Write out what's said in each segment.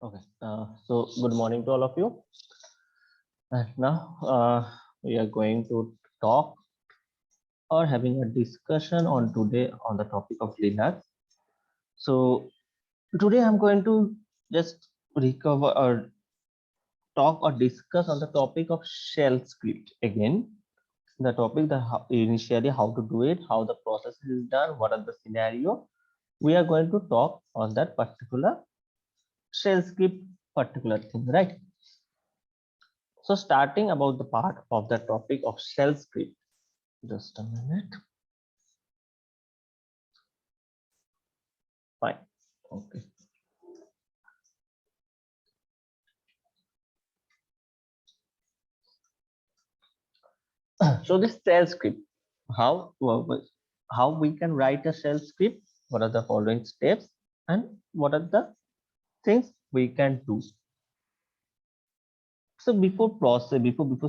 Okay, so good morning to all of you. And now we are going to talk or having a discussion on today on the topic of Linux. So today I'm going to just recover or talk or discuss on the topic of shell script again. The topic that initially how to do it, how the process is done, what are the scenario. We are going to talk on that particular shell script particular thing, right? So starting about the part of the topic of shell script, just a minute. Fine. Okay. So this shell script, how we can write a shell script? What are the following steps, and what are the things we can do? So before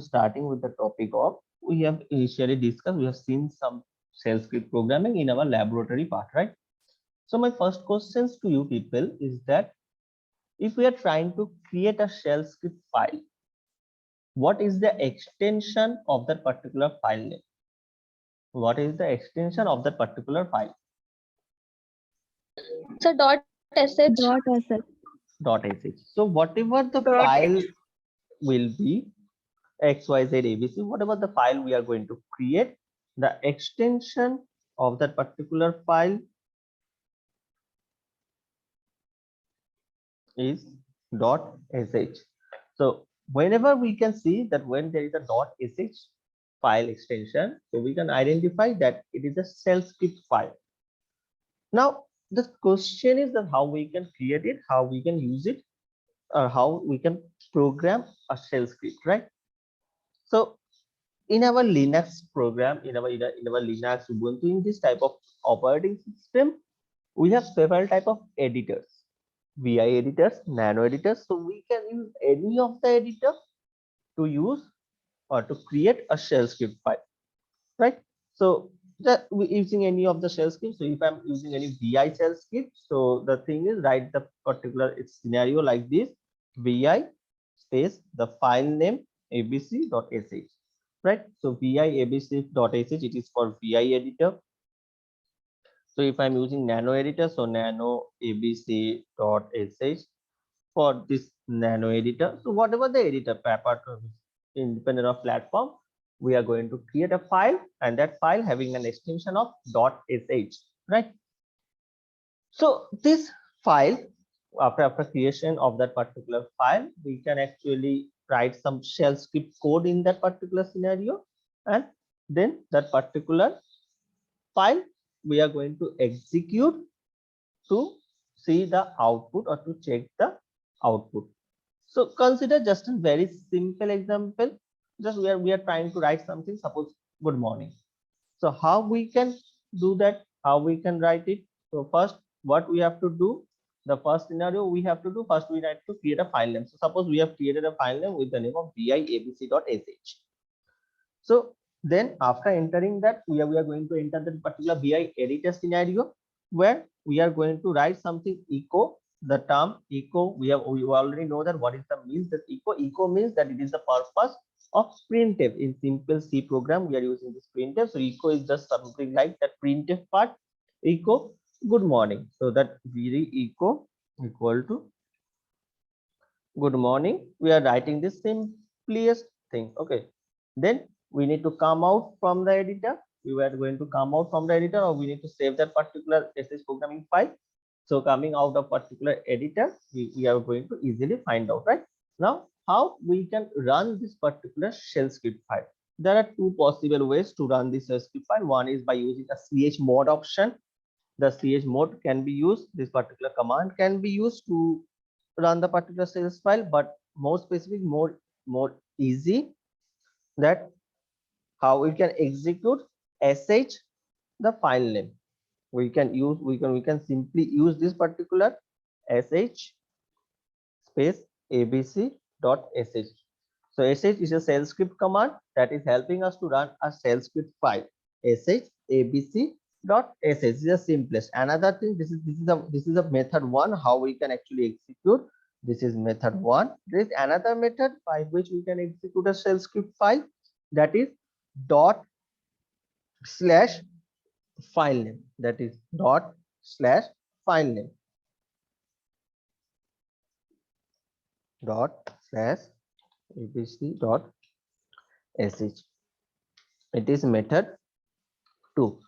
starting with the topic of, we have initially discussed, we have seen some shell script programming in our laboratory part, right? So my first questions to you people is that if we are trying to create a shell script file, what is the extension of that particular file name? What is the extension of that particular file? So .sh. .sh. So whatever the file will be, xyz abc, whatever the file we are going to create, the extension of that particular file is .sh. So whenever we can see that when there is a .sh file extension, so we can identify that it is a shell script file. Now the question is that how we can create it, how we can use it, or how we can program a shell script, right? So in our Linux program, in our Linux Ubuntu, in this type of operating system, we have several type of editors, VI editors, nano editors. So we can use any of the editor to use or to create a shell script file, right? So that we using any of the shell script. So if I'm using any VI shell script, so the thing is write the particular scenario like this: VI space the file name abc.sh, right? So VI abc.sh, it is for VI editor. So if I'm using nano editor, so nano abc.sh for this nano editor. So whatever the editor paper independent of platform, we are going to create a file, and that file having an extension of .sh, right? So this file, after creation of that particular file, we can actually write some shell script code in that particular scenario, and then that particular file we are going to execute to see the output or to check the output. So consider just a very simple example. Just we are trying to write something. Suppose good morning. So how we can do that? How we can write it? So first, what we have to do? The first scenario we have to do first, we need to create a file name. So suppose we have created a file name with the name of viabc.sh. So then after entering that, we are going to enter that particular VI editor scenario where we are going to write something echo. The term echo, we already know that what is the means that echo means that it is the purpose of printf. In simple C program, we are using this printf. So echo is just something like that printf part. Echo good morning. So that very echo equal to good morning. We are writing the simplest thing. Okay. Then we need to come out from the editor. We were going to come out from the editor, or we need to save that particular sh programming file. So coming out of particular editor, we are going to easily find out, right? Now, how we can run this particular shell script file? There are two possible ways to run this shell script file. One is by using a chmod option. The chmod can be used. This particular command can be used to run the particular sales file, but more specific, more easy, that how we can execute sh the file name. We can simply use this particular sh space abc.sh. So sh is a shell script command that is helping us to run a shell script file. Sh abc.sh is the simplest. Another thing, this is a method one how we can actually execute This is method 1. There is another method by which we can execute a shell script file, that is dot slash file name, that is dot slash file name, dot slash abc dot sh. It is method 2.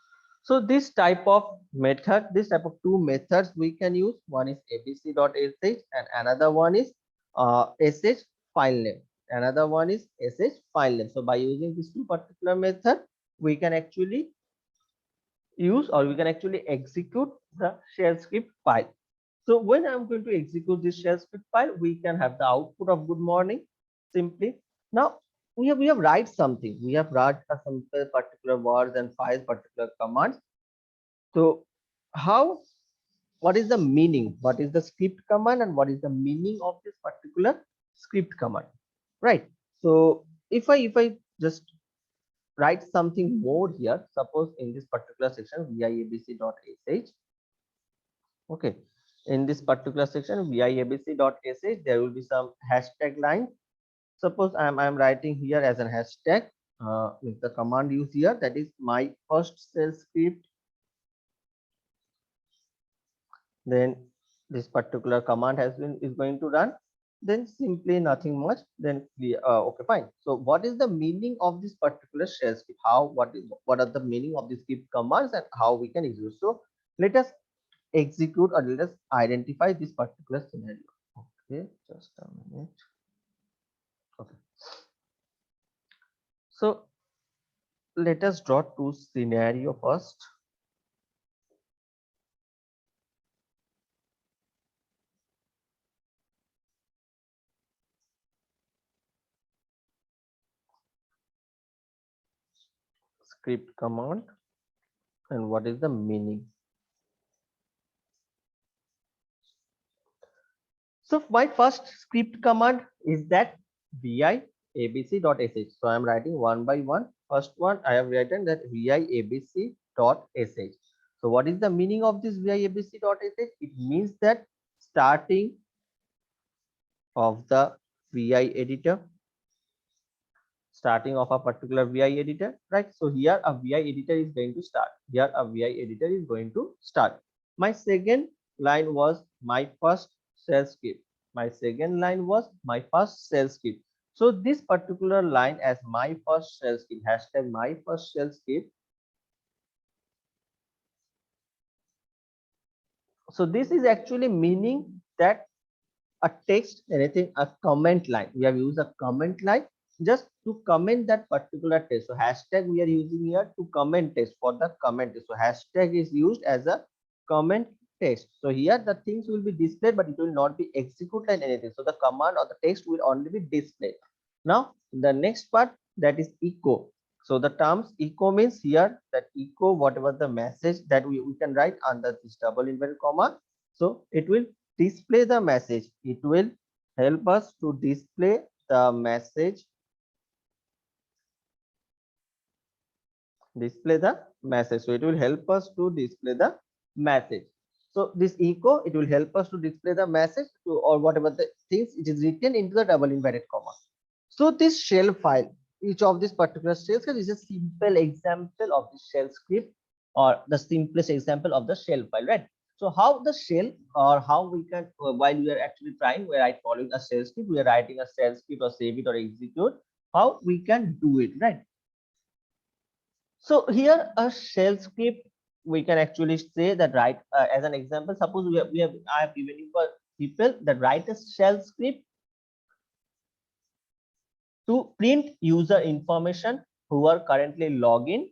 So this type of method, this type of two methods we can use. One is abc.sh and another one is sh file name. Another one is sh file name. So by using these two particular method, we can actually use, or we can actually execute the shell script file. So when I'm going to execute this shell script file, we can have the output of good morning simply. Now we have write something. We have write a simple particular words and five particular commands. So how, what is the meaning? What is the script command and what is the meaning of this particular script command? Right. So if I just write something more here, suppose in this particular section viabc.sh. Okay, in this particular section viabc.sh, there will be some hashtag line. Suppose I'm writing here as a hashtag with the command used here, that is my first shell script. Then this particular command is going to run. Then simply nothing much. Then okay, fine. So what is the meaning of this particular shell script? What are the meaning of the script commands and how we can execute? So let us execute, or let us identify this particular scenario. Okay, just a minute. Okay, so let us draw two scenario first. Script command and what is the meaning. So my first script command is that vi abc.sh. So I am writing one by one. First one I have written that vi abc.sh. So what is the meaning of this vi abc.sh? It means that starting of the vi editor, starting of a particular vi editor, right? So here a vi editor is going to start. Here a vi editor is going to start. My second line was my first shell script. My second line was my first shell script. So this particular line as my first shell script, hashtag my first shell script. So this is actually meaning that a text, anything, a comment line. We have used a comment line just to comment that particular text. So hashtag we are using here to comment text, for the comment text. So hashtag is used as a comment text. So here the things will be displayed, but it will not be executed and anything. So the command or the text will only be displayed. Now the next part, that is echo. So the terms echo means here that echo whatever the message that we can write under this double inverted comma. So it will display the message. It will help us to display the message. Display the message. So it will help us to display the message. So this echo, it will help us to display the message to, or whatever the things it is written into the double inverted comma. So this shell file, each of this particular shell script is a simple example of the shell script, or the simplest example of the shell file, right? So how the shell, or how we can, while we are actually trying, we are following a shell script, we are writing a shell script or save it or execute, how we can do it, right? So here a shell script, we can actually say that, right, as an example, suppose I have given you for people that write a shell script to print user information who are currently login,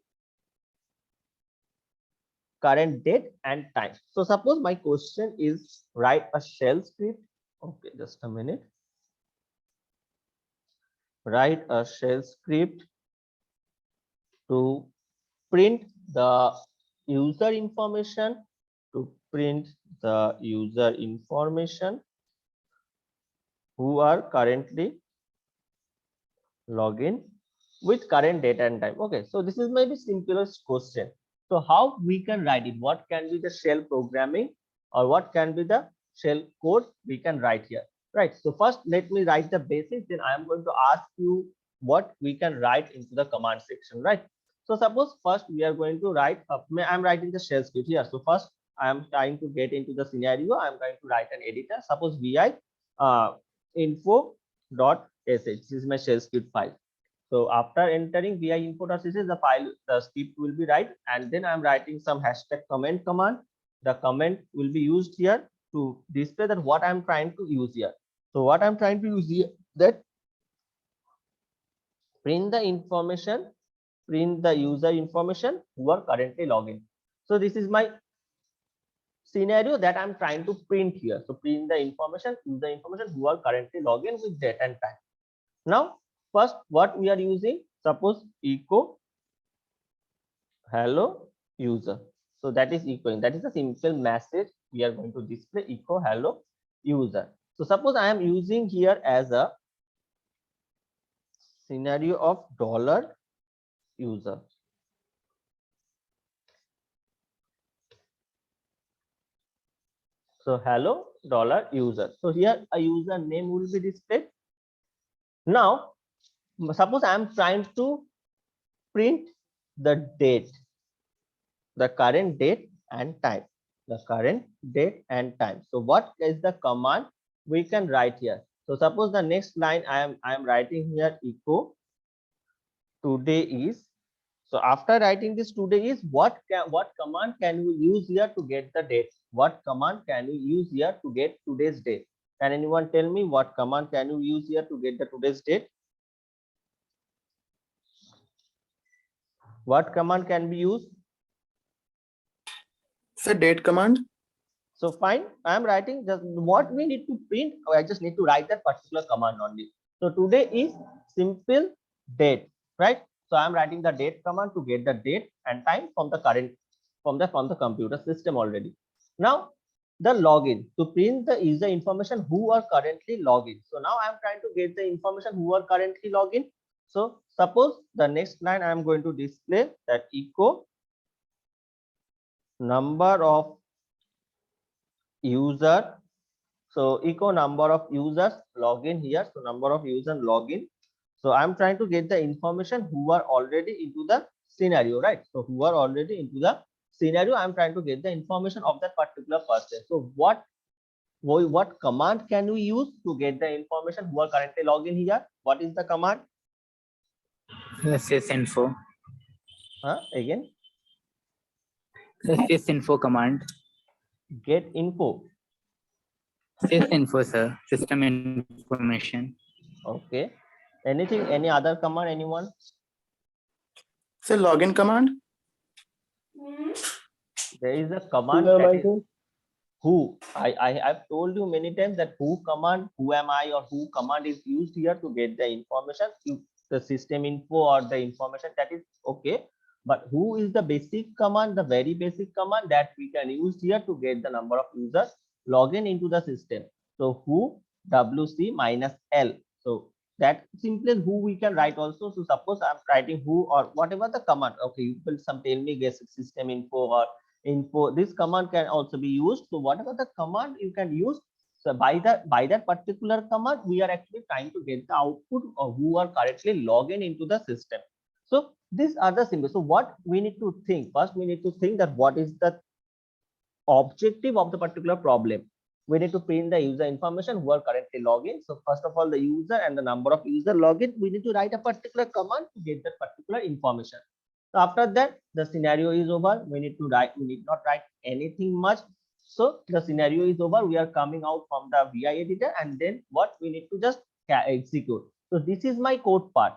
current date and time. So suppose my question is write a shell script. Okay, just a minute. Write a shell script to print the user information, to print the user information who are currently login with current date and time. Okay, so this is maybe simplest question. So how we can write it? What can be the shell programming, or what can be the shell code we can write here? right? So first, let me write the basics. Then I am going to ask you what we can write into the command section, right? So suppose first we are going to write. I'm writing the shell script here. So first, I am trying to get into the scenario. I am going to write an editor. Suppose vi info.sh. This is my shell script file. So after entering vi info.sh, the file, the script will be right, and then I'm writing some hashtag comment command. The comment will be used here to display that what I'm trying to use here. So what I'm trying to use here, that print the information, print the user information who are currently logging. So this is my scenario that I'm trying to print here. So print the information, user information who are currently logging with date and time. Now, first what we are using, suppose echo hello user. So that is echoing. That is a simple message we are going to display, echo hello user. So suppose I am using here as a scenario of dollar user. So hello dollar user. So here a user name will be displayed. Now suppose I am trying to print the date, the current date and time, the current date and time. So what is the command we can write here? So suppose the next line I am writing here echo today is. So after writing this today is, what command can we use here to get the date? What command can we use here to get today's date? Can anyone tell me what command can you use here to get the today's date? What command can be used? It's a date command. So fine, I am writing just what we need to print. I just need to write that particular command only. So today is simple date, right? So I am writing the date command to get the date and time from the current, from the computer system already. Now the login, to print the user information who are currently logging. So now I am trying to get the information who are currently logging. So suppose the next line I am going to display that echo number of user. So echo number of users login here. So number of users login. So I'm trying to get the information who are already into the scenario, right? So who are already into the scenario, I'm trying to get the information of that particular person. So what command can we use to get the information who are currently logged in here? What is the command? CS info. Again? CS info command. Get info. CS info, sir. System information. Okay. Anything? Any other command? Anyone? It's a login command. There is a command that is who. I have told you many times that who command, who am I, or who command is used here to get the information. If the system info or the information, that is okay. But who is the basic command, the very basic command that we can use here to get the number of users login into the system. So who wc minus l. So that simply who we can write also. So suppose I'm writing who or whatever the command. Okay, you will some tell me guess system info or info. This command can also be used. So whatever the command you can use. So by that particular command, we are actually trying to get the output of who are currently logging into the system. So these are the symbols. So what we need to think first, we need to think that what is the objective of the particular problem. We need to print the user information who are currently logging. So first of all, the user and the number of user login, we need to write a particular command to get that particular information. So after that, the scenario is over. We need not write anything much. So the scenario is over. We are coming out from the VI editor, and then what we need to just execute. So this is my code part.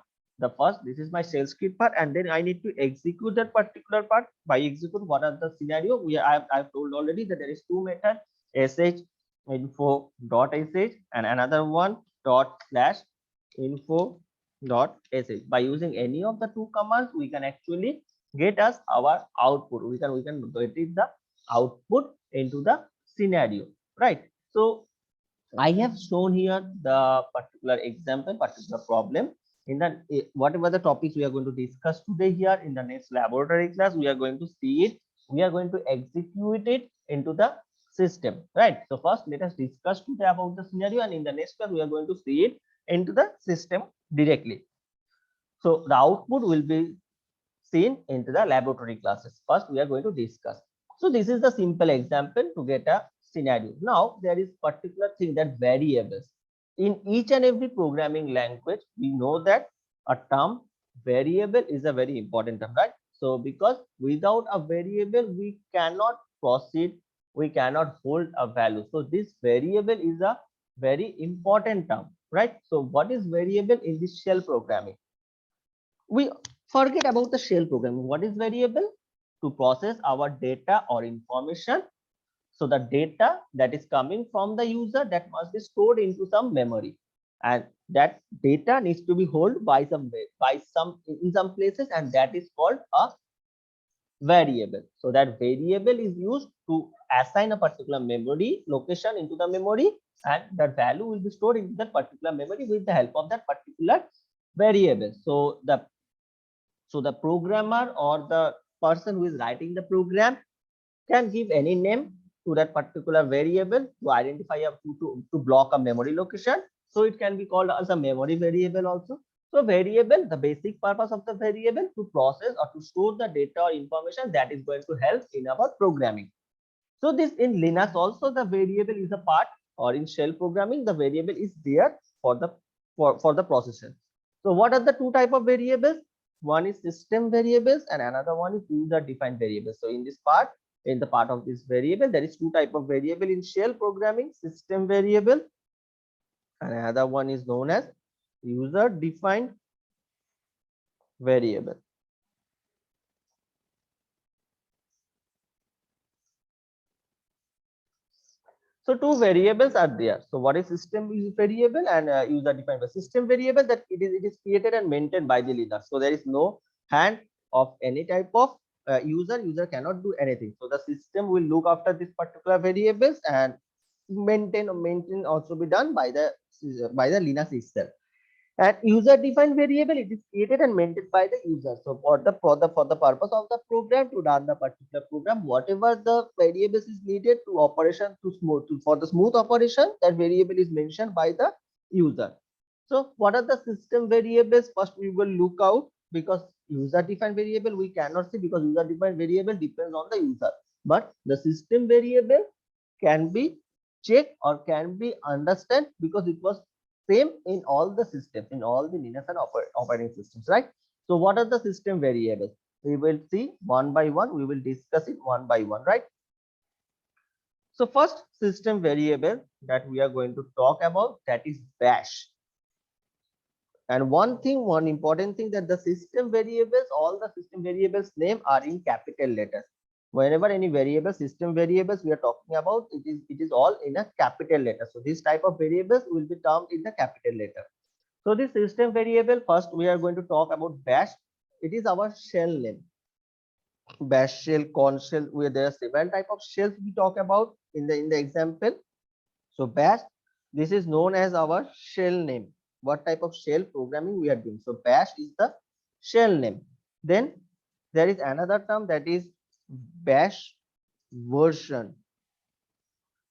This is my sales script part, and then I need to execute that particular part. By execute, what are the scenario? I've told already that there is two methods, sh info dot sh and another one dot slash info dot sh. By using any of the two commands, we can actually get us our output. We can get the output into the scenario, right? So I have shown here the particular example, particular problem. In the whatever the topics we are going to discuss today here in the next laboratory class, we are going to see it. We are going to execute it into the system, right? So first let us discuss today about the scenario, and in the next class we are going to see it into the system directly. So the output will be seen into the laboratory classes. First we are going to discuss. So this is the simple example to get a scenario. Now there is particular thing that variables. In each and every programming language, we know that a term variable is a very important term, right? So because without a variable, we cannot proceed, we cannot hold a value. So this variable is a very important term, right? So what is variable in this shell programming? We forget about the shell programming. What is variable? To process our data or information. So the data that is coming from the user, that must be stored into some memory, and that data needs to be held by some in some places, and that is called a variable. So that variable is used to assign a particular memory location into the memory, and that value will be stored in that particular memory with the help of that particular variable. So the programmer or the person who is writing the program can give any name to that particular variable to identify to block a memory location. So it can be called as a memory variable also. So variable, the basic purpose of the variable to process or to store the data or information that is going to help in our programming. So this in Linux also the variable is a part, or in shell programming the variable is there for the processor. So what are the two type of variables? One is system variables and another one is user defined variables. So in this part, in the part of this variable, there is two type of variable in shell programming: system variable, and another one is known as user defined variable. So two variables are there. So what is system variable and user defined variable? System variable, that it is created and maintained by the Linux. So there is no hand of any type of user cannot do anything. So the system will look after this particular variables, and maintain also be done by the Linux itself. And user defined variable, it is created and maintained by the user. So for the purpose of the program, to run the particular program, whatever the variables is needed to operation for the smooth operation, that variable is mentioned by the user. So what are the system variables? First we will look out, because user defined variable we cannot see, because user defined variable depends on the user, but the system variable can be checked or can be understand, because it was same in all the systems, in all the Linux and operating systems, right? So what are the system variables? We will see one by one, we will discuss it one by one, right? So first system variable that we are going to talk about, that is bash. And one important thing, that the system variables, all the system variables name are in capital letters. Whenever any variable, system variables we are talking about, it is all in a capital letter. So this type of variables will be termed in the capital letter. So this system variable, first we are going to talk about bash. It is our shell name. Bash shell, corn shell, where there are several type of shells we talk about in the example. So bash, this is known as our shell name. What type of shell programming we are doing? So bash is the shell name. Then there is another term, that is bash version.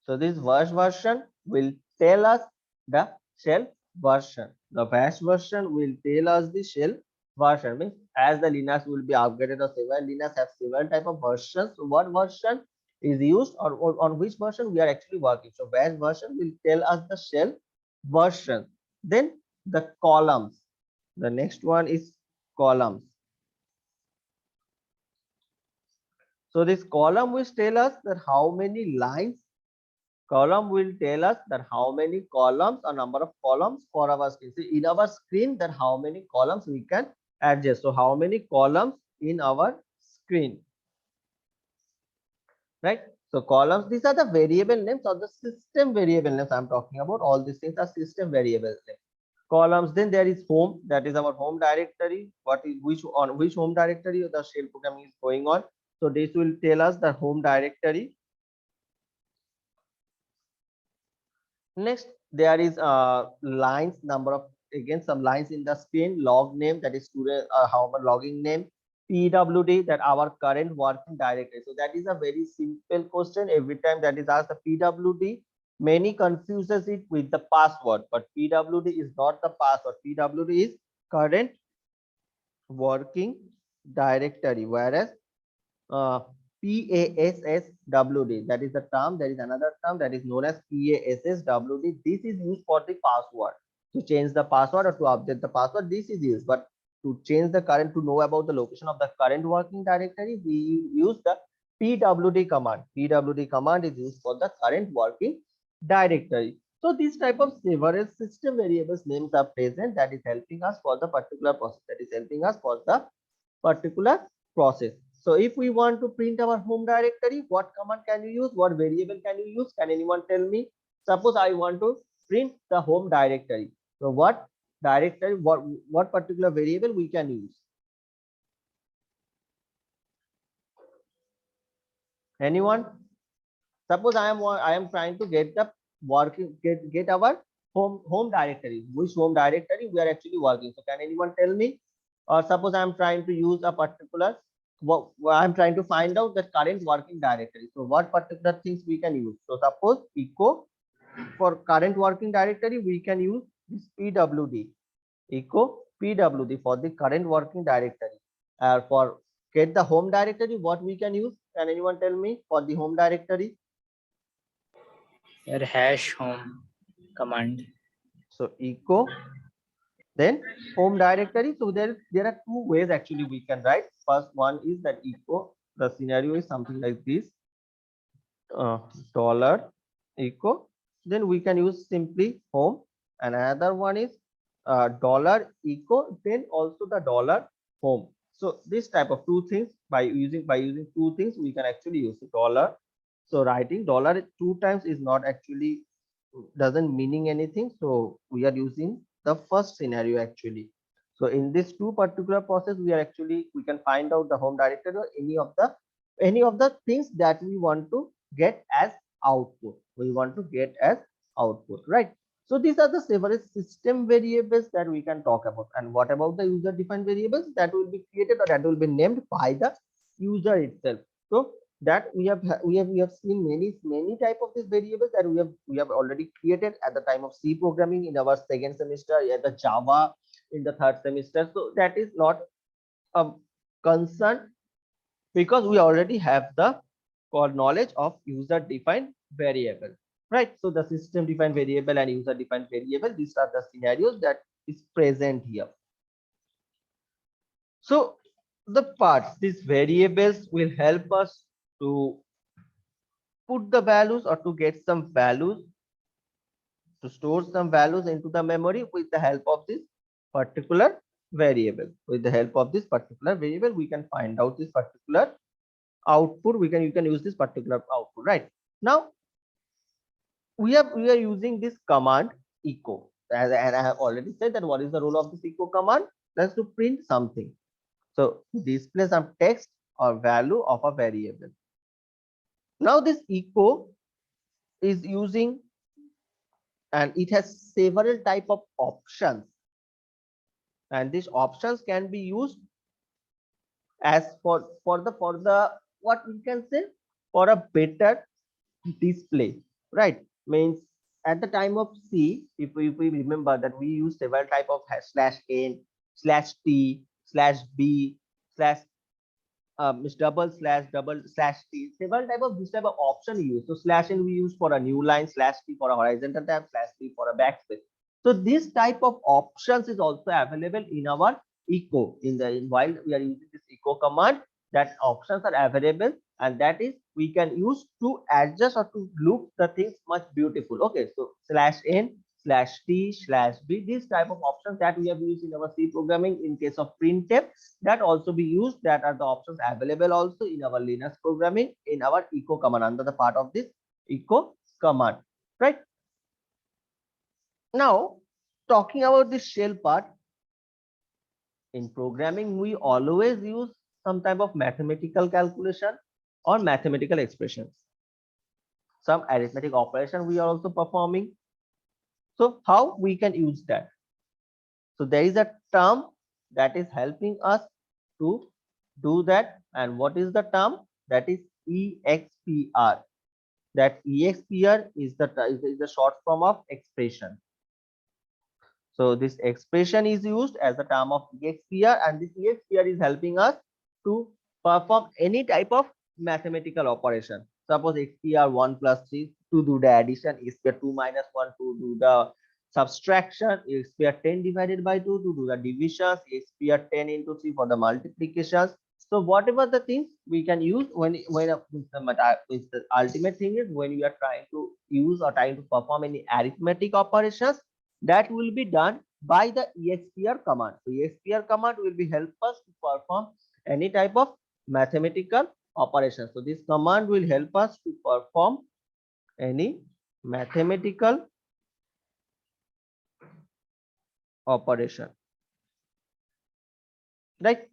So this bash version will tell us the shell version. The bash version will tell us the shell version. Means as the Linux will be upgraded, or several Linux have several type of versions. So what version is used, or on which version we are actually working? So bash version will tell us the shell version. Then the columns. The next one is columns. So this column will tell us that how many lines. Column will tell us that how many columns or number of columns for our screen. So in our screen, that how many columns we can adjust. So how many columns in our screen, right? So columns, these are the variable names, or the system variable names I'm talking about. All these things are system variable names. Columns. Then there is home, that is our home directory. What is which home directory the shell programming is going on. So this will tell us the home directory. Next, there is lines, number of, again some lines in the screen. Log name, that is student how much logging name. PWD, that our current working directory. So that is a very simple question. Every time that is asked the PWD, many confuses it with the password, but PWD is not the password. PWD is current working directory, whereas uh, PASSWD, that is the term. There is another term that is known as PASSWD. This is used for the password, to change the password or to update the password. This is used, but to change the current, to know about the location of the current working directory, we use the PWD command. PWD command is used for the current working directory. So this type of several system variables names are present, that is helping us for the particular process, that is helping us for the particular process. So if we want to print our home directory, what command can you use? What variable can you use? Can anyone tell me? Suppose I want to print the home directory. So what directory, what particular variable we can use? Anyone? Suppose I am trying to get the working, get our home directory. Which home directory we are actually working? So can anyone tell me? Or suppose I am trying to use a particular, I'm trying to find out the current working directory. So what particular things we can use? So suppose echo for current working directory, we can use this PWD, echo PWD for the current working directory. For get the home directory, what we can use? Can anyone tell me for the home directory? Your hash home command. So echo, then home directory. So there are two ways actually we can write. First one is that echo, the scenario is something like this, dollar echo. Then we can use simply home, and another one is dollar echo, then also the dollar home. So this type of two things, by using two things we can actually use dollar. So writing dollar two times is not actually, doesn't meaning anything. So we are using the first scenario actually. So in this two particular process, we are actually, we can find out the home directory or any of the things that we want to get as output. We want to get as output, right? So these are the several system variables that we can talk about. And what about the user defined variables that will be created or that will be named by the user itself? So that we have seen many type of these variables that we have already created at the time of C programming in our second semester, at the Java in the third semester. So that is not a concern, because we already have the core knowledge of user defined variable, right? So the system defined variable and user defined variable, these are the scenarios that is present here. So the parts, these variables will help us to put the values or to get some values, to store some values into the memory with the help of this particular variable. With the help of this particular variable, we can find out this particular output. You can use this particular output, right? Now we are using this command echo, and I have already said that what is the role of this echo command? That's to print something. So display some text or value of a variable. Now this echo is using, and it has several type of options, and these options can be used as for the what we can say, for a better display, right? Means at the time of C, if we remember that we use several type of slash n, slash t, slash b, slash double slash t, several type of this type of option we use. So slash n we use for a new line, slash t for a horizontal tab, slash t for a backspace. So this type of options is also available in our echo. While we are using this echo command, that options are available, and that is we can use to adjust or to look the things much beautiful. Okay, so slash n, slash t, slash b, this type of options that we have used in our C programming in case of printf, that also be used, that are the options available also in our Linux programming in our echo command, under the part of this echo command, right? Now talking about this shell part, in programming we always use some type of mathematical calculation or mathematical expressions, some arithmetic operation we are also performing. So how we can use that? So there is a term that is helping us to do that. And what is the term? That is EXPR. That EXPR is the short form of expression. So this expression is used as a term of EXPR, and this EXPR is helping us to perform any type of mathematical operation. Suppose XPR 1 plus 3 to do the addition, XPR 2 minus 1 to do the subtraction, XPR 10 divided by 2 to do the divisions, XPR 10 into 3 for the multiplications. So whatever the things we can use the ultimate thing is when we are trying to use or trying to perform any arithmetic operations, that will be done by the EXPR command. So EXPR command will be help us to perform any type of mathematical operation. So this command will help us to perform any mathematical operation, right?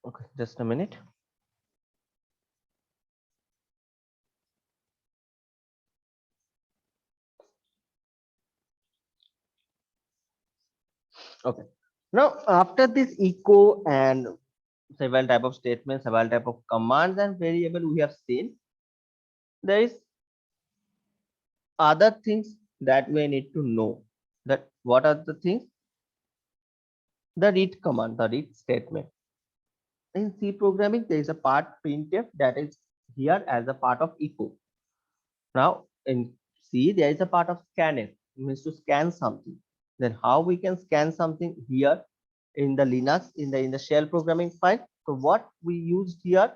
Okay, just a minute. Okay, now after this echo and several type of statements, several type of commands and variable we have seen, there is other things that we need to know. That what are the things? The read command, the read statement. In C programming, there is a part printf that is here as a part of echo. Now in C, there is a part of scanf, means to scan something. Then how we can scan something here in the Linux, in the shell programming file? So what we used here,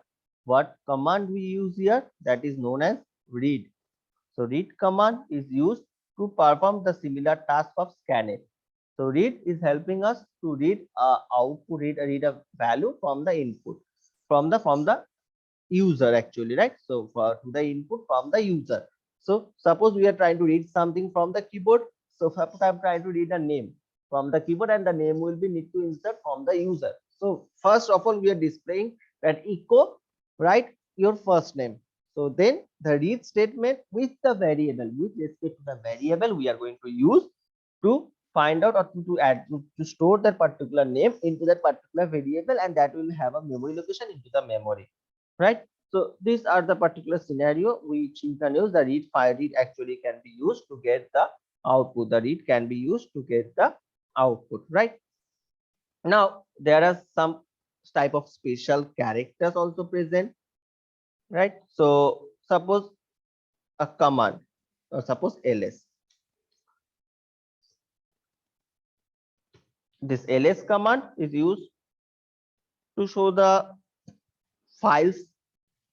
what command we use here, that is known as read. So read command is used to perform the similar task of scanf. So read is helping us to read output, read a value from the input, from the user actually, right? So for to the input from the user. So suppose we are trying to read something from the keyboard. So suppose I'm trying to read a name from the keyboard, and the name will be need to insert from the user. So first of all, we are displaying that echo, write your first name. So then the read statement with the variable, with respect to the variable we are going to use to find out or to add to store that particular name into that particular variable, and that will have a memory location into the memory, right? So these are the particular scenario which you can use. The read file read actually can be used to get the output. The read can be used to get the output, right? Now there are some type of special characters also present, right? So suppose a command, or suppose ls. This ls command is used to show the files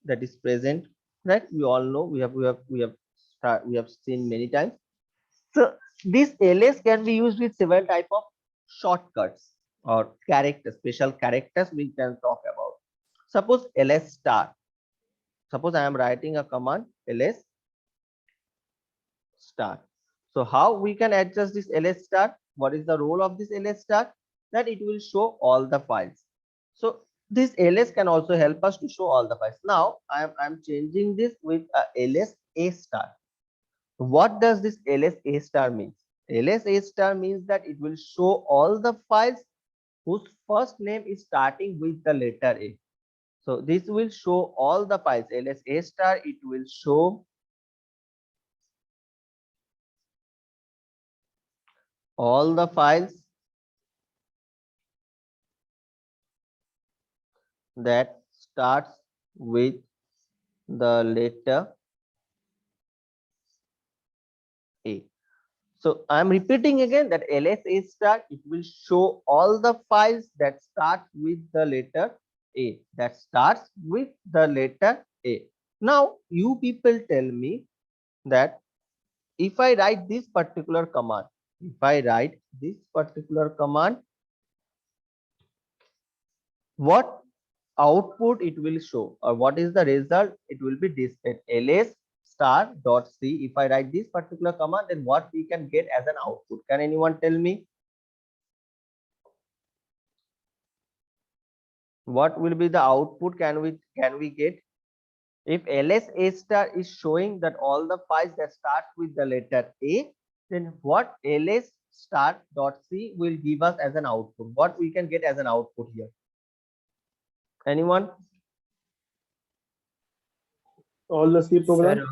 that is present, right? We all know, we have seen many times. So this ls can be used with several type of shortcuts or characters, special characters we can talk about. Suppose ls star. Suppose I am writing a command ls star. So how we can adjust this ls star? What is the role of this ls star? That it will show all the files. So this ls can also help us to show all the files. Now I'm changing this with a ls a star. What does this ls a star mean? Ls a star means that it will show all the files whose first name is starting with the letter a. So this will show all the files. Ls a star, it will show all the files that starts with the letter a. So I'm repeating again that ls a star, it will show all the files that start with the letter a, that starts with the letter a. Now you people tell me that if I write this particular command, what output it will show, or what is the result it will be displayed? ls star dot c. If I write this particular command, then what we can get as an output? Can anyone tell me what will be the output? Can we get? If ls a star is showing that all the files that start with the letter A, then what ls star dot c will give us as an output? What we can get as an output here? Anyone? All the C Sir, program.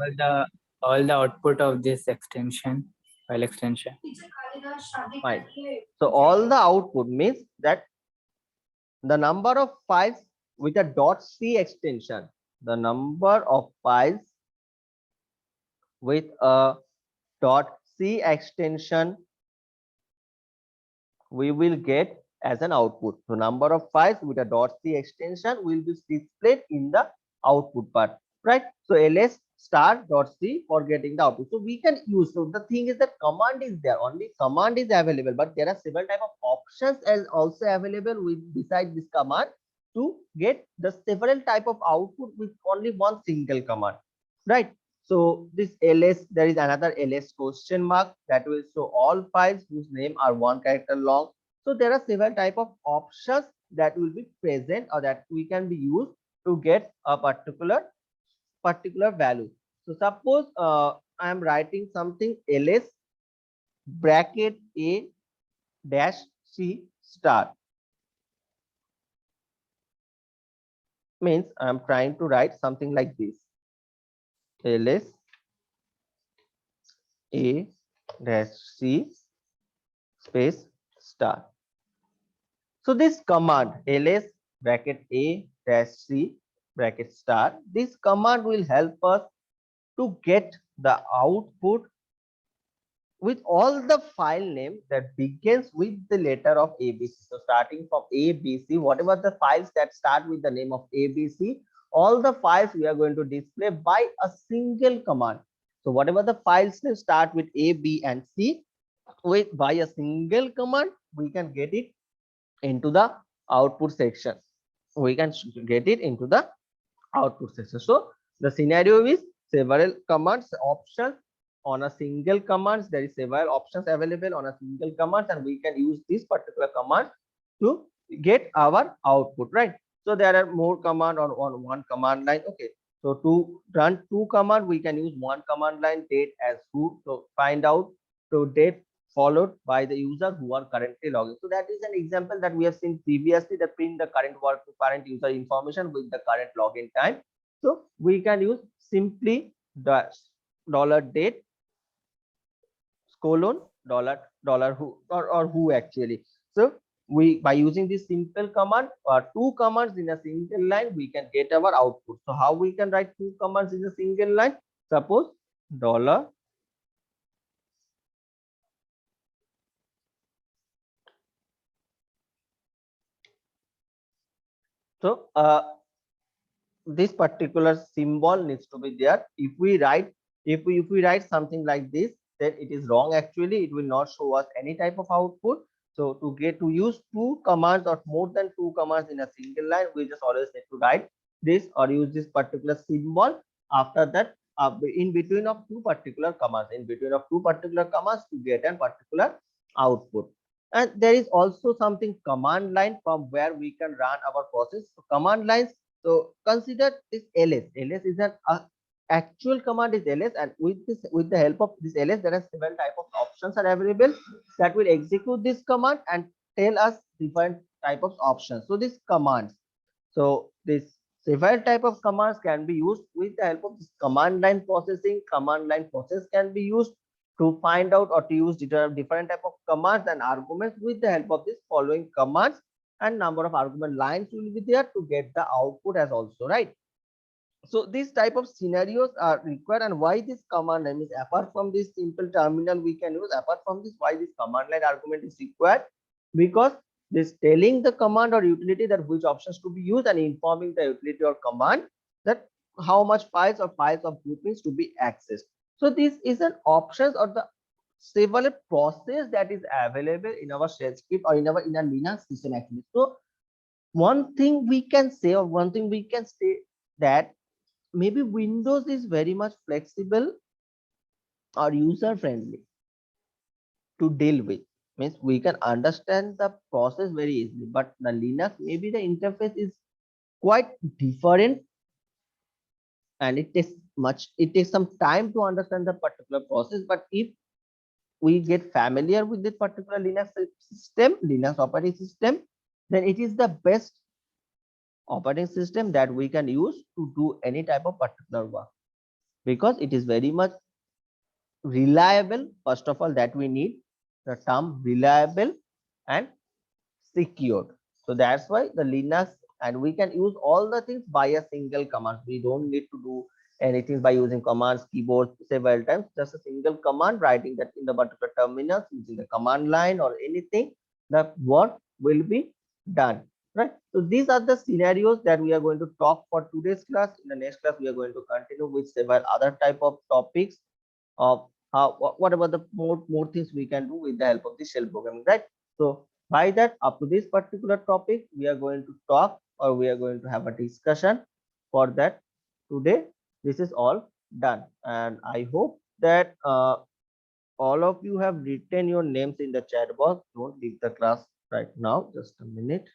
all the output of this extension, file extension. Fine. So all the output means that the number of files with a .c extension, the number of files with a .c extension we will get as an output. So number of files with a .c extension will be displayed in the output part, right? So ls star .c for getting the output. So we can use, so the thing is that command is there, only command is available, but there are several type of options as also available with beside this command to get the several type of output with only one single command, right? So this ls, there is another ls question mark that will show all files whose name are one character long. So there are several type of options that will be present or that we can be used to get a particular value. So suppose I am writing something ls bracket a dash c star, means I am trying to write something like this: ls a dash c space star. So this command ls bracket a dash c bracket star, this command will help us to get the output with all the file name that begins with the letter of ABC. So starting from ABC, whatever the files that start with the name of ABC, all the files we are going to display by a single command. So whatever the files name start with A, B, and C, with by a single command, we can get it into the output section. We can get it into the output section. So the scenario is several commands options on a single commands. There is several options available on a single command, and we can use this particular command to get our output, right? So there are more command on one command line. Okay, so to run two command, we can use one command line date as who. So find out to date followed by the user who are currently logging. So that is an example that we have seen previously, that print the current user information with the current login time. So we can use simply the $date colon dollar who or who actually. So we, by using this simple command or two commands in a single line, we can get our output. So how we can write two commands in a single line? Suppose dollar so this particular symbol needs to be there. If we write, if we write something like this, then it is wrong. Actually it will not show us any type of output. So to get to use two commands or more than two commands in a single line, we just always need to write this or use this particular symbol after that, in between of two particular commands, in between of two particular commands, to get a particular output. And there is also something command line from where we can run our process. So command lines, so consider this ls. Ls is an actual command is ls, and with this, with the help of this ls, there are several type of options are available that will execute this command and tell us different type of options. So these commands, so this several type of commands can be used with the help of this command line processing. Command line process can be used to find out or to use different type of commands and arguments with the help of this following commands, and number of argument lines will be there to get the output as also, right? So these type of scenarios are required, and why this command line is, apart from this simple terminal we can use, apart from this, why this command line argument is required? Because this telling the command or utility that which options to be used, and informing the utility or command that how much files or files of groupings to be accessed. So this is an options or the several process that is available in our shell script or in our in a Linux system actually. So one thing we can say, or one thing we can say, that maybe Windows is very much flexible or user friendly to deal with, means we can understand the process very easily, but the Linux, maybe the interface is quite different and it takes some time to understand the particular process. But if we get familiar with this particular Linux operating system, then it is the best operating system that we can use to do any type of particular work, because it is very much reliable. First of all, that we need the term reliable and secured. So that's why the Linux, and we can use all the things by a single command. We don't need to do anything by using commands, keyboard several times. Just a single command, writing that in the particular terminal using the command line or anything, the work will be done. Right. So these are the scenarios that we are going to talk for today's class. In the next class, we are going to continue with several other type of topics of how what about the more things we can do with the help of the shell programming, right? So by that, up to this particular topic, we are going to talk, or we are going to have a discussion for that today. This is all done, and I hope that all of you have written your names in the chat box. Don't leave the class right now, just a minute.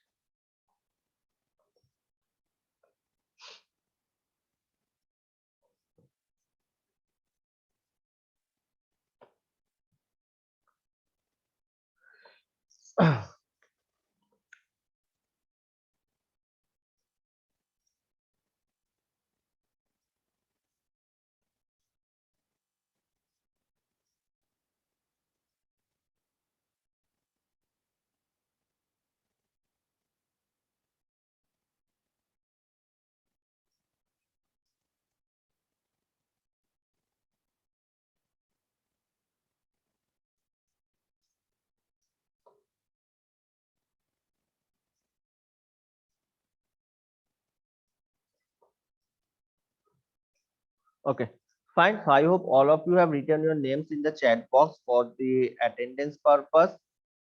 Okay, fine. So I hope all of you have written your names in the chat box for the attendance purpose.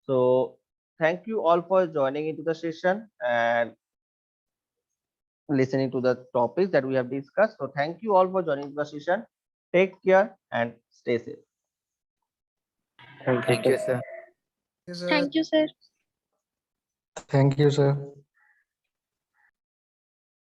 So thank you all for joining into the session and listening to the topics that we have discussed. So thank you all for joining the session. Take care and stay safe. Thank you, sir. Yes, sir. Thank you, sir. Thank you, sir.